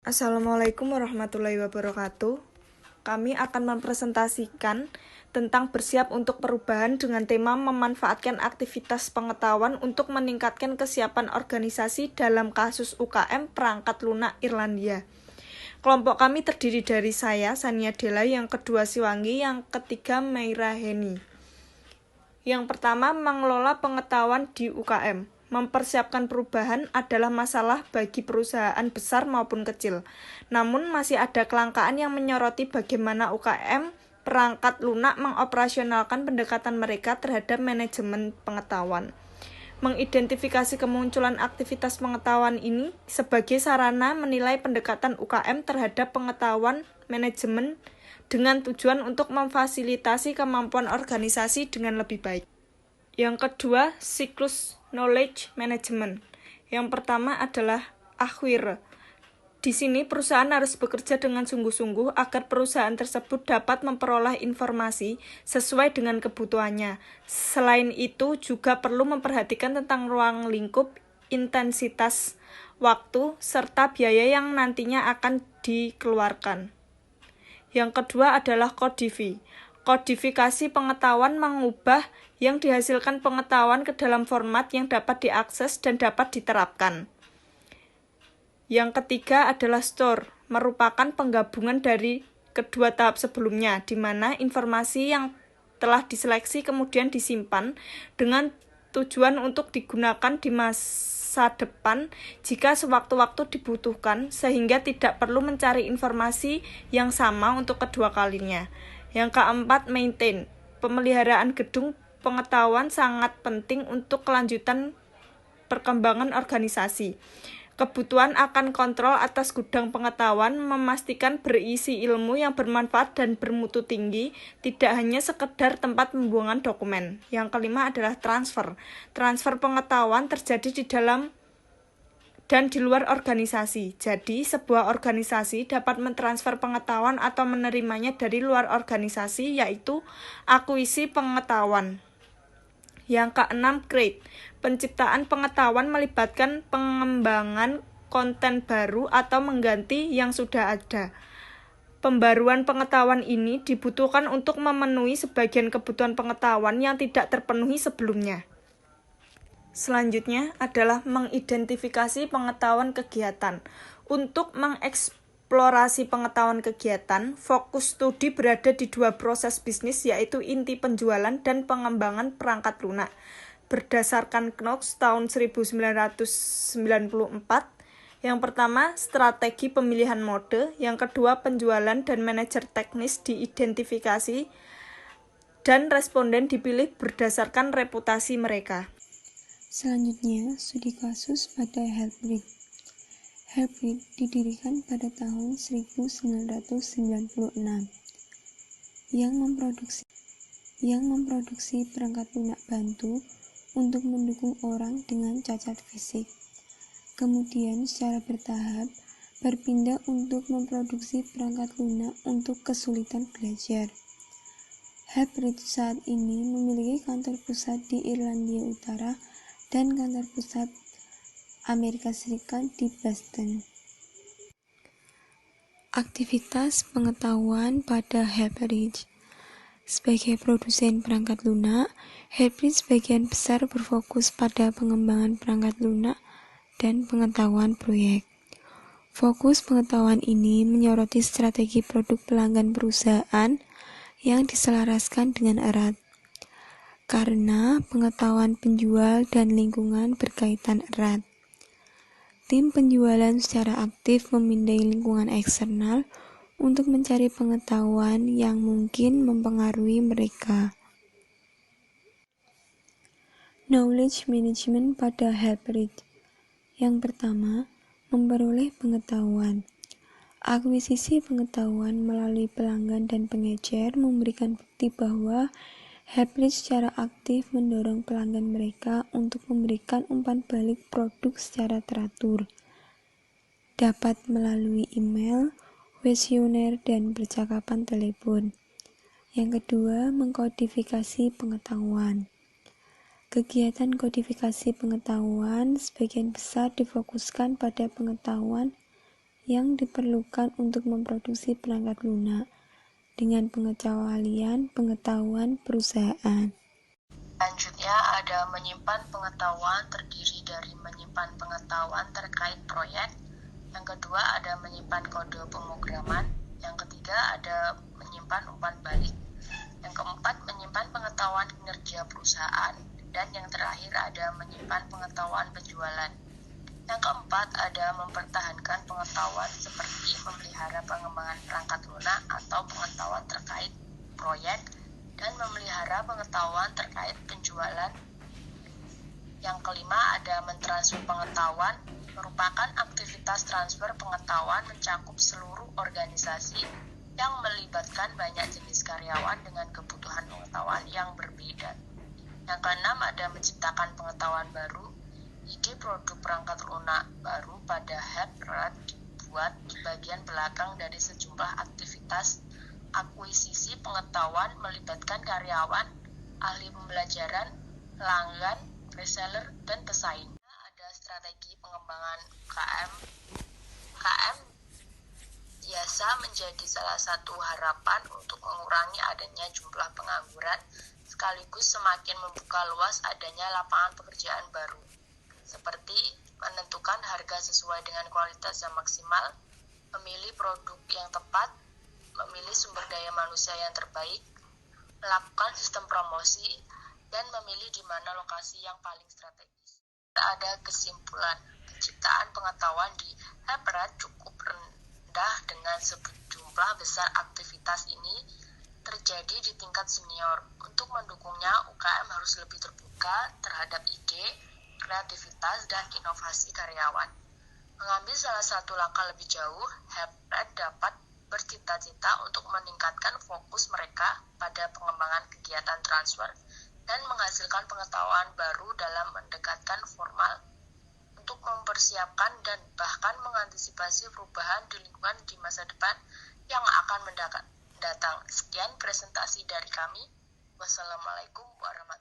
Assalamualaikum warahmatullahi wabarakatuh. Kami akan mempresentasikan tentang bersiap untuk perubahan dengan tema memanfaatkan aktivitas pengetahuan untuk meningkatkan kesiapan organisasi dalam kasus UKM perangkat lunak Irlandia. Kelompok kami terdiri dari saya, Sania Dela, yang kedua Siwangi, yang ketiga Meira Heni. Yang pertama, mengelola pengetahuan di UKM. Mempersiapkan perubahan adalah masalah bagi perusahaan besar maupun kecil. Namun masih ada kelangkaan yang menyoroti bagaimana UKM perangkat lunak mengoperasionalkan pendekatan mereka terhadap manajemen pengetahuan. Mengidentifikasi kemunculan aktivitas pengetahuan ini sebagai sarana menilai pendekatan UKM terhadap pengetahuan manajemen dengan tujuan untuk memfasilitasi kemampuan organisasi dengan lebih baik. Yang kedua, siklus knowledge management. Yang pertama adalah acquire. Di sini perusahaan harus bekerja dengan sungguh-sungguh agar perusahaan tersebut dapat memperoleh informasi sesuai dengan kebutuhannya. Selain itu, juga perlu memperhatikan tentang ruang lingkup, intensitas waktu, serta biaya yang nantinya akan dikeluarkan. Yang kedua adalah codify. Kodifikasi pengetahuan mengubah yang dihasilkan pengetahuan ke dalam format yang dapat diakses dan dapat diterapkan. Yang ketiga adalah store, merupakan penggabungan dari kedua tahap sebelumnya, di mana informasi yang telah diseleksi kemudian disimpan dengan tujuan untuk digunakan di masa depan jika sewaktu-waktu dibutuhkan, sehingga tidak perlu mencari informasi yang sama untuk kedua kalinya. Yang keempat, maintain. Pemeliharaan gedung pengetahuan sangat penting untuk kelanjutan perkembangan organisasi. Kebutuhan akan kontrol atas gudang pengetahuan memastikan berisi ilmu yang bermanfaat dan bermutu tinggi, tidak hanya sekedar tempat pembuangan dokumen. Yang kelima adalah transfer. Transfer pengetahuan terjadi di dalam dan di luar organisasi. Jadi, sebuah organisasi dapat mentransfer pengetahuan atau menerimanya dari luar organisasi, yaitu akuisisi pengetahuan. Yang keenam, create. Penciptaan pengetahuan melibatkan pengembangan konten baru atau mengganti yang sudah ada. Pembaruan pengetahuan ini dibutuhkan untuk memenuhi sebagian kebutuhan pengetahuan yang tidak terpenuhi sebelumnya. Selanjutnya adalah mengidentifikasi pengetahuan kegiatan. Untuk mengeksplorasi pengetahuan kegiatan, fokus studi berada di dua proses bisnis, yaitu inti penjualan dan pengembangan perangkat lunak. Berdasarkan Knox tahun 1994, yang pertama, strategi pemilihan mode, yang kedua, penjualan dan manajer teknis diidentifikasi, dan responden dipilih berdasarkan reputasi mereka. Selanjutnya, studi kasus pada Helprit. Helprit didirikan pada tahun 1996 yang memproduksi perangkat lunak bantu untuk mendukung orang dengan cacat fisik. Kemudian secara bertahap berpindah untuk memproduksi perangkat lunak untuk kesulitan belajar. Helprit saat ini memiliki kantor pusat di Irlandia Utara dan kantor pusat Amerika Serikat di Boston. Aktivitas pengetahuan pada Helprit. Sebagai produsen perangkat lunak, Helprit sebagian besar berfokus pada pengembangan perangkat lunak dan pengetahuan proyek. Fokus pengetahuan ini menyoroti strategi produk pelanggan perusahaan yang diselaraskan dengan erat. Karena pengetahuan penjual dan lingkungan berkaitan erat. Tim penjualan secara aktif memindai lingkungan eksternal untuk mencari pengetahuan yang mungkin mempengaruhi mereka. Knowledge management pada Helprit. Yang pertama, memperoleh pengetahuan. Akuisisi pengetahuan melalui pelanggan dan pengecer memberikan bukti bahwa Helprit secara aktif mendorong pelanggan mereka untuk memberikan umpan balik produk secara teratur. Dapat melalui email, kuesioner, dan percakapan telepon. Yang kedua, mengkodifikasi pengetahuan. Kegiatan kodifikasi pengetahuan sebagian besar difokuskan pada pengetahuan yang diperlukan untuk memproduksi perangkat lunak dengan pengecualian pengetahuan perusahaan. Selanjutnya ada menyimpan pengetahuan terdiri dari menyimpan pengetahuan terkait proyek. Yang kedua ada menyimpan kode pemrograman. Yang ketiga ada menyimpan umpan balik. Yang keempat menyimpan pengetahuan kinerja perusahaan. Dan yang terakhir ada menyimpan pengetahuan penjualan. Yang keempat ada mempertahankan pengetahuan seperti memelihara pengembangan perangkat lunak atau pengetahuan terkait proyek dan memelihara pengetahuan terkait penjualan. Yang kelima ada mentransfer pengetahuan, merupakan aktivitas transfer pengetahuan mencakup seluruh organisasi yang melibatkan banyak jenis karyawan dengan kebutuhan pengetahuan yang berbeda. Yang keenam ada menciptakan pengetahuan baru. Ide produk perangkat lunak baru pada HelpRed dibuat di bagian belakang dari sejumlah aktivitas akuisisi pengetahuan melibatkan karyawan, ahli pembelajaran, pelanggan, reseller, dan pesaing. Ada strategi pengembangan UKM. UKM biasa menjadi salah satu harapan untuk mengurangi adanya jumlah pengangguran, sekaligus semakin membuka luas adanya lapangan pekerjaan baru, seperti menentukan harga sesuai dengan kualitas yang maksimal, memilih produk yang tepat, memilih sumber daya manusia yang terbaik, melakukan sistem promosi, dan memilih di mana lokasi yang paling strategis. Ada kesimpulan, penciptaan pengetahuan di HelpRed cukup rendah dengan sejumlah besar aktivitas ini terjadi di tingkat senior. Untuk mendukungnya, UKM harus lebih terbuka terhadap ide, kreativitas, dan inovasi karyawan. Mengambil salah satu langkah lebih jauh, HelpRed dapat bercita-cita untuk meningkatkan fokus mereka pada pengembangan kegiatan transfer dan menghasilkan pengetahuan baru dalam mendekatkan formal untuk mempersiapkan dan bahkan mengantisipasi perubahan di lingkungan di masa depan yang akan mendatang. Sekian presentasi dari kami. Wassalamualaikum warahmatullahi wabarakatuh.